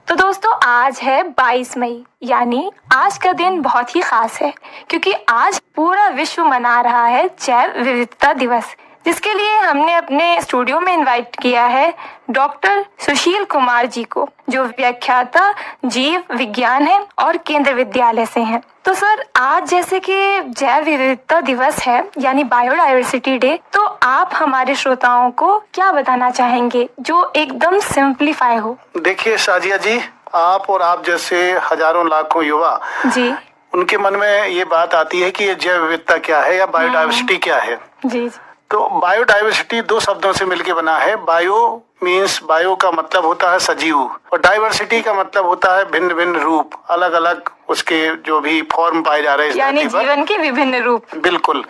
तो दोस्तों आज है 22 मई, यानी आज का दिन बहुत ही खास है क्योंकि आज पूरा विश्व मना रहा है जैव विविधता दिवस, जिसके लिए हमने अपने स्टूडियो में इनवाइट किया है डॉक्टर सुशील कुमार जी को, जो व्याख्याता जीव विज्ञान है और केंद्र विद्यालय से हैं। तो सर, आज जैसे कि जैव विविधता दिवस है यानी बायोडायवर्सिटी डे, तो आप हमारे श्रोताओं को क्या बताना चाहेंगे जो एकदम सिंप्लीफाई हो? देखिए साजिया जी, आप और आप जैसे हजारों लाखों युवा जी, उनके मन में ये बात आती है कि ये जैव विविधता क्या है या बायोडायवर्सिटी क्या है। जी, तो बायोडायवर्सिटी दो शब्दों से मिलकर बना है। बायो मीन्स बायो का मतलब होता है सजीव, और डाइवर्सिटी का मतलब होता है भिन्न भिन्न रूप, अलग अलग उसके जो भी फॉर्म पाए जा रहे हैं, यानी जीवन के विभिन्न रूप। बिल्कुल।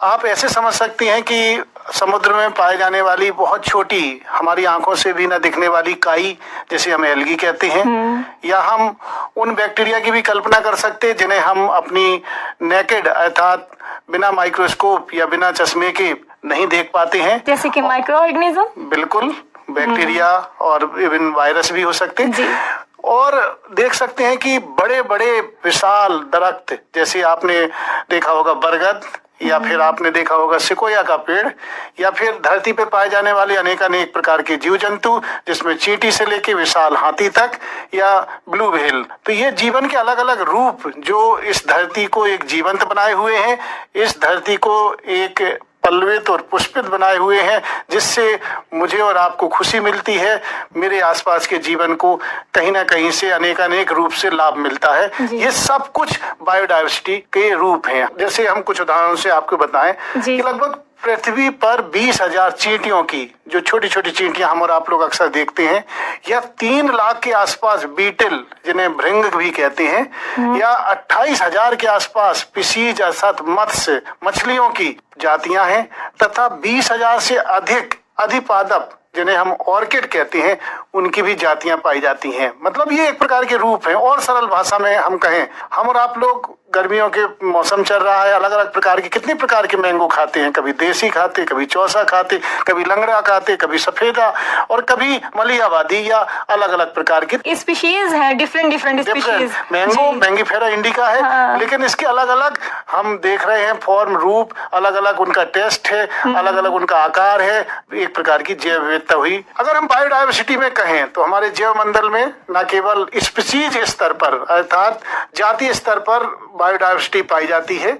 आप ऐसे समझ सकती हैं कि समुद्र में पाए जाने वाली बहुत छोटी, हमारी आंखों से भी न दिखने वाली काई, जैसे हम एल्गी कहते हैं, या हम उन बैक्टीरिया की भी कल्पना कर सकते हैं जिन्हें हम अपनी नेकेड अर्थात बिना माइक्रोस्कोप या बिना चश्मे के नहीं देख पाते हैं, जैसे कि माइक्रो ऑर्गेनिज्म। बिल्कुल, बैक्टीरिया और इवन वायरस भी हो सकते हैं। और देख सकते हैं कि बड़े बड़े विशाल दरख्त, जैसे आपने देखा होगा बरगद, या फिर आपने देखा होगा सिकोया का पेड़, या फिर धरती पे पाए जाने वाले अनेक प्रकार के जीव जंतु, जिसमें चींटी से लेके विशाल हाथी तक, या ब्लू व्हेल। तो ये जीवन के अलग अलग रूप जो इस धरती को एक जीवंत बनाए हुए हैं, इस धरती को एक पल्लवित और पुष्पित बनाए हुए हैं, जिससे मुझे और आपको खुशी मिलती है, मेरे आसपास के जीवन को कहीं ना कहीं से अनेक रूप से लाभ मिलता है। ये सब कुछ बायोडायवर्सिटी के रूप हैं। जैसे हम कुछ उदाहरणों से आपको बताएं कि लगभग पृथ्वी पर 20,000 चींटियों की, जो छोटी छोटी चींटियां हम और आप लोग अक्सर देखते हैं, या 3 लाख के आसपास बीटल, जिन्हें भृंग भी कहते हैं, या 28,000 के आसपास पिसीज अर्थात मत्स्य मछलियों की जातियां हैं, तथा 20,000 से अधिक अधिपादप, जिन्हें हम ऑर्किड कहते हैं, उनकी भी जातियां पाई जाती हैं। मतलब ये एक प्रकार के रूप हैं। और सरल भाषा में हम कहें, हम और आप लोग गर्मियों के मौसम चल रहा है, अलग अलग प्रकार के कितने प्रकार के मैंगो खाते हैं, कभी देसी खाते, कभी चौसा खाते, कभी लंगड़ा खाते, कभी सफेदा, और कभी मलियाबादी, या अलग अलग प्रकार की स्पीशीज है, different species. Mango Mangifera indica है। हाँ। लेकिन इसके अलग अलग हम देख रहे हैं फॉर्म, रूप, अलग अलग उनका टेस्ट है, अलग अलग उनका आकार है, एक प्रकार की जैव विविधता हुई। अगर हम बायोडायवर्सिटी में कहें तो हमारे जैव मंडल में न केवल स्पीशीज स्तर पर अर्थात जातीय स्तर पर बायोडायवर्सिटी पाई जाती है,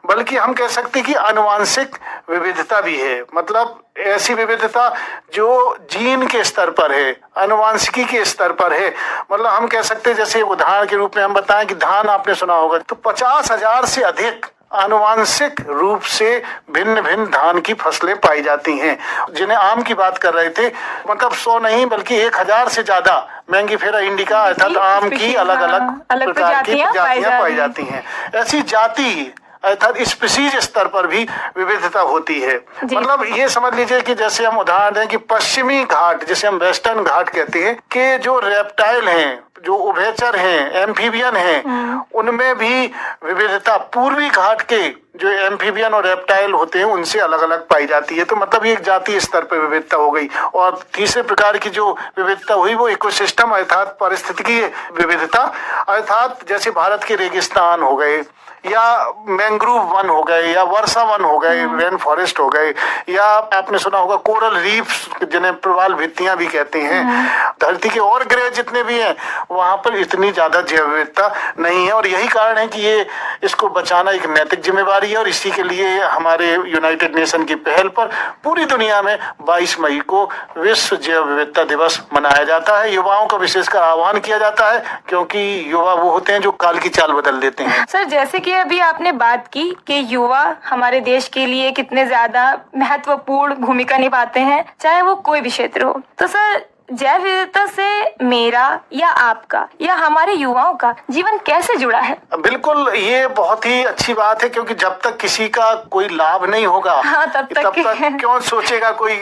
बल्कि हम कह सकते हैं कि आनुवांशिक विविधता भी है। मतलब ऐसी विविधता जो जीन के स्तर पर है, आनुवांशिकी के स्तर पर है। मतलब हम कह सकते हैं, जैसे उदाहरण के रूप में हम बताएं कि धान आपने सुना होगा, तो 50,000 से अधिक आनुवांशिक रूप से भिन्न भिन्न धान की फसलें पाई जाती हैं। जिन्हें आम की बात कर रहे थे, मतलब 100 नहीं बल्कि 1,000 से ज्यादा मैंगीफेरा इंडिका अर्थात आम की अलग अलग प्रकार की जातियां पाई जाती हैं। ऐसी जाति अर्थात स्पीशीज स्तर पर भी विविधता होती है। मतलब ये समझ लीजिए कि जैसे हम उदाहरण दें कि पश्चिमी घाट, जिसे हम वेस्टर्न घाट कहते हैं, के जो रेप्टाइल हैं, जो उभयचर हैं, एम्फीबियन हैं, उनमें भी विविधता पूर्वी घाट के जो एम्फीबियन और रेप्टाइल होते हैं उनसे अलग अलग पाई जाती है। तो मतलब ये एक जातीय स्तर पर विविधता हो गई। और तीसरे प्रकार की जो विविधता हुई वो इकोसिस्टम अर्थात पारिस्थितिकीय विविधता, अर्थात जैसे भारत के रेगिस्तान हो गए, या मैंग्रोव वन हो गए, या वर्षा वन हो गए, रेन फॉरेस्ट हो गए, या आपने सुना होगा कोरल रीफ्स, जिन्हें प्रवाल भित्तियां भी कहते हैं। धरती के और ग्रह जितने भी हैं वहां पर इतनी ज्यादा जैव विविधता नहीं है, और यही कारण है कि ये इसको बचाना एक नैतिक जिम्मेवारी है। और इसी के लिए हमारे यूनाइटेड नेशन की पहल पर पूरी दुनिया में 22 मई को विश्व जैव विविधता दिवस मनाया जाता है। युवाओं को विशेषकर आह्वान किया जाता है, क्योंकि युवा वो होते हैं जो काल की चाल बदल देते हैं। सर, जैसे कि अभी आपने बात की कि युवा हमारे देश के लिए कितने ज्यादा महत्वपूर्ण भूमिका निभाते हैं, चाहे वो कोई भी क्षेत्र हो, तो सर जैव विविधता से मेरा या आपका या हमारे युवाओं का जीवन कैसे जुड़ा है? बिल्कुल, ये बहुत ही अच्छी बात है, क्योंकि जब तक किसी का कोई लाभ नहीं होगा, हाँ, तब तक क्यों सोचेगा कोई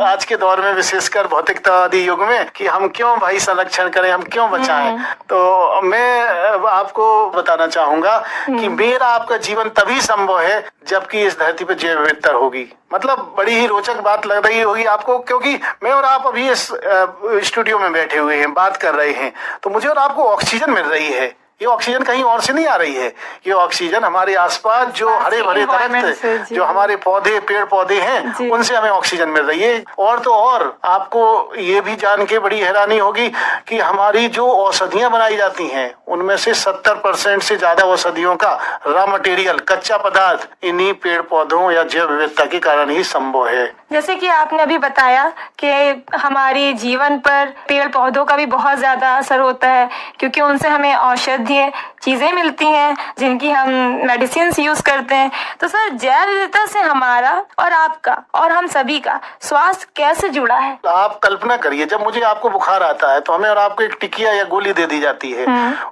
आज के दौर में, विशेषकर भौतिकतावादी युग में, कि हम क्यों भाई संरक्षण करें, हम क्यों बचाएं। तो मैं आपको बताना चाहूंगा कि मेरा आपका जीवन तभी संभव है जबकि इस धरती पर जैव विविधता होगी। मतलब बड़ी ही रोचक बात लग रही होगी आपको, क्योंकि मैं और आप अभी इस स्टूडियो में बैठे हुए हैं, बात कर रहे हैं, तो मुझे और आपको ऑक्सीजन मिल रही है। ये ऑक्सीजन कहीं और से नहीं आ रही है, ये ऑक्सीजन हमारे आसपास जो हरे भरे दरख्त, जो हमारे पौधे, पेड़ पौधे हैं, उनसे हमें ऑक्सीजन मिल रही है। और तो और आपको ये भी जान के बड़ी हैरानी होगी कि हमारी जो औषधियां बनाई जाती हैं, उनमें से 70% से ज्यादा औषधियों का रॉ मटेरियल, कच्चा पदार्थ इन्हीं पेड़ पौधों या जैव विविधता के कारण ही संभव है। जैसे कि आपने अभी बताया कि हमारी जीवन पर पेड़ पौधों का भी बहुत ज्यादा असर होता है, क्योंकि उनसे हमें औषधीय चीजें मिलती हैं जिनकी हम मेडिसिन यूज करते हैं। तो सर, जैव विविधता से हमारा और आपका और हम सभी का स्वास्थ्य कैसे जुड़ा है? आप कल्पना करिए, जब मुझे आपको बुखार आता है तो हमें और आपको एक टिकिया या गोली दे दी जाती है।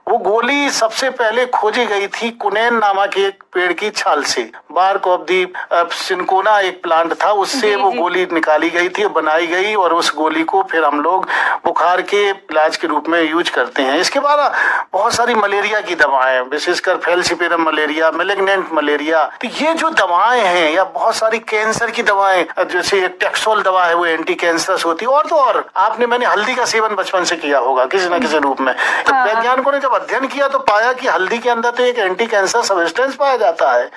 वो गोली सबसे पहले खोजी गई थी कुनैन नामक एक पेड़ की छाल से। बार्क ऑफ दी सिनकोना एक प्लांट था, उससे वो गोली निकाली गई थी, बनाई गई, और उस गोली को फिर हम लोग बुखार के इलाज के रूप में यूज करते हैं। इसके बाद बहुत सारी मलेरिया की दवाएं, विशेषकर फैलसिपेरम मलेरिया, मैलिग्नेंट मलेरिया, तो ये जो दवाएं हैं, या बहुत सारी कैंसर की दवाएं, जैसे एक टेक्सोल दवा है, वो एंटी कैंसरस होती है। और तो और मैंने हल्दी का सेवन बचपन से किया होगा किसी न किसी रूप में। तो वैज्ञानिकों ने जब अध्ययन किया तो पाया कि हल्दी के अंदर तो एक एंटी कैंसर सब्सटेंस पाया जाता है,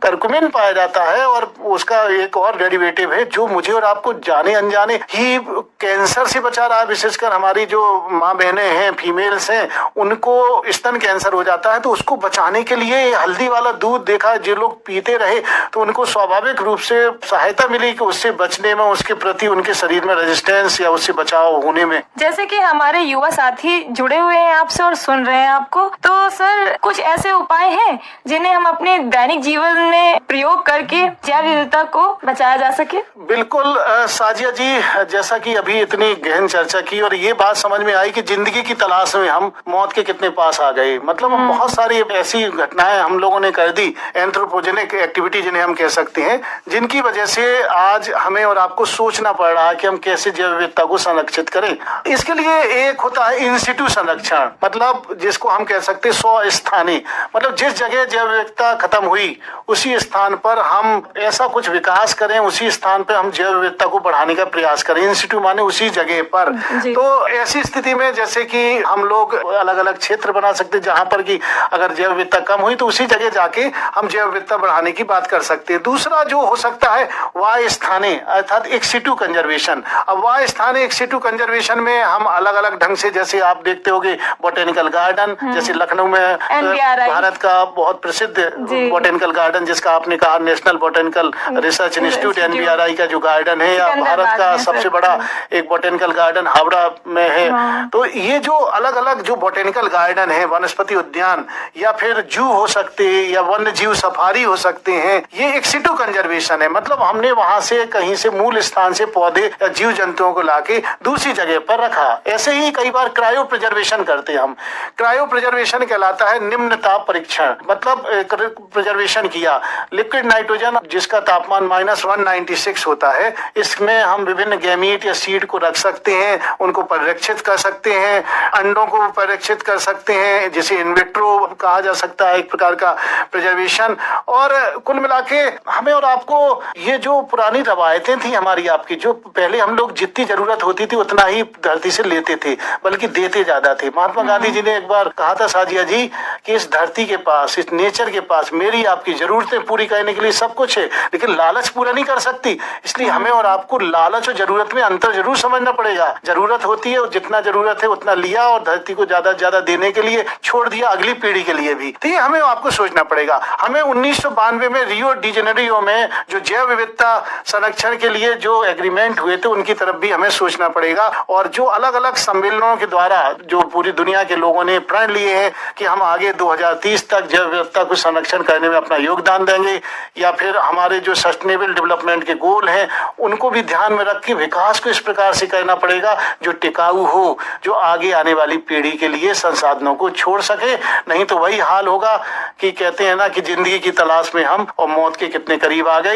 करक्यूमिन पाया जाता है, और उसका एक और डेरिवेटिव है जो मुझे और आपको जाने अनजाने ही कैंसर से बचा रहा है। विशेषकर हमारी जो माँ बहनें हैं, फीमेल्स हैं, उनको स्तन कैंसर हो जाता है, तो उसको बचाने के लिए हल्दी वाला दूध देखा, जो लोग पीते रहे तो उनको स्वाभाविक रूप से सहायता मिली कि उससे बचने में, उसके प्रति उनके शरीर में रेजिस्टेंस या उससे बचाव होने में। जैसे कि हमारे युवा साथी जुड़े हुए हैं आपसे और सुन रहे हैं आपको, तो सर कुछ ऐसे उपाय हैं जिन्हें हम अपने दैनिक जीवन में प्रयोग करके जैव विविधता को बचाया जा सके? बिल्कुल साजिया जी, जैसा कि अभी इतनी गहन चर्चा की और ये बात समझ में आई कि जिंदगी की तलाश में हम मौत के कितने पास आ गए। मतलब बहुत सारी ऐसी घटनाएं हम लोगों ने कर दी, एंथ्रोपोजेनिक एक्टिविटी जिन्हें हम कह सकते हैं, जिनकी वजह से आज हमें और आपको सोचना पड़ रहा है कि हम कैसे जैव विविधता को संरक्षित करें। इसके लिए एक होता है इन सिटू संरक्षण, मतलब जिसको हम कह सकते हैं स्वस्थानी, मतलब जिस जगह जैव विविधता खत्म हुई उसी स्थान पर हम ऐसा कुछ विकास करें, उसी स्थान पर हम जैव विविधता को बढ़ाने का प्रयास करें। इन सिटू माने उसी जगह पर। तो ऐसी स्थिति में जैसे कि हम लोग अलग अलग क्षेत्र बना सकते हैं जहां पर कि अगर जैव विविधता कम हुई तो उसी जगह जाके हम जैव विविधता बढ़ाने की बात कर सकते हैं। दूसरा जो हो सकता है वाय स्थाने, अर्थात एक सिटू कंजर्वेशन। अब वाय स्थाने एक सिटू कंजर्वेशन में हम अलग अलग ढंग से, जैसे आप देखते होंगे बोटेनिकल गार्डन, जैसे लखनऊ में भारत का बहुत प्रसिद्ध बोटेनिकल गार्डन, जिसका आपने कहा national botanical research institute NBRI का जो गार्डन है, या भारत का सबसे बड़ा एक बोटेनिकल गार्डन हावड़ा में है। तो ये जो अलग अलग जो बोटेनिकल गार्डन है, वनस्पति उद्यान, या फिर जू हो सकते हैं, या वन्य जीव सफारी हो सकते हैं, ये एक सिटू कंजर्वेशन है। मतलब हमने वहां से कहीं से मूल स्थान से पौधे या जीव जंतुओं को लाके दूसरी जगह पर रखा। ऐसे ही कई बार क्रायो प्रिजर्वेशन करते हैं हम। क्रायो प्रिजर्वेशन कहलाता है निम्न ताप परीक्षण, मतलब प्रिजर्वेशन किया लिक्विड नाइट्रोजन जिसका तापमान -196 होता है, इसमें हम विभिन्न गैमीट या सीड को रख सकते हैं, उनको परिरक्षित कर सकते हैं, अंडों को परिरक्षित कर सकते हैं, जिसे इनविट्रो कहा जा सकता है, एक प्रकार का प्रिजर्वेशन। और कुल मिला के हमें और आपको ये जो पुरानी रवायतें थी हमारी आपकी, जो पहले हम लोग जितनी जरूरत होती थी उतना ही धरती से लेते थे, बल्कि देते ज्यादा थे। महात्मा गांधी जी ने एक बार कहा था साजिया जी कि इस धरती के पास, इस नेचर के पास मेरी आपकी जरूरतें पूरी करने के लिए सब कुछ है, लेकिन लालच पूरा नहीं कर सकती। इसलिए हमें और आपको लालच और जरूरत में अंतर जरूर समझना पड़ेगा। जरूरत होती है और जितना जरूरत है उतना लिया, और धरती को ज्यादा से ज्यादा देने के लिए छोड़ दिया अगली पीढ़ी के लिए भी। तो ये हमें आपको सोचना पड़ेगा। हमें 1992 में रियो डी जेनेरियो में जो जैव विविधता संरक्षण के लिए जो एग्रीमेंट हुए थे, उनकी तरफ भी हमें सोचना पड़ेगा। और जो अलग अलग सम्मेलनों के द्वारा जो पूरी दुनिया के लोगों ने प्रण लिए हैं कि हम आगे 2030 तक जैव विविधता को संरक्षण करने में अपना योगदान देंगे, या फिर हमारे जो सस्टेनेबल डेवलपमेंट के गोल हैं उनको भी ध्यान में रख के विकास को इस प्रकार से करना पड़ेगा जो टिकाऊ हो, जो आगे आने वाली पीढ़ी के लिए संसाधनों को छोड़ सके। नहीं तो वही हाल होगा कि कहते हैं ना कि जिंदगी की तलाश में हम और मौत के कितने करीब आ गए।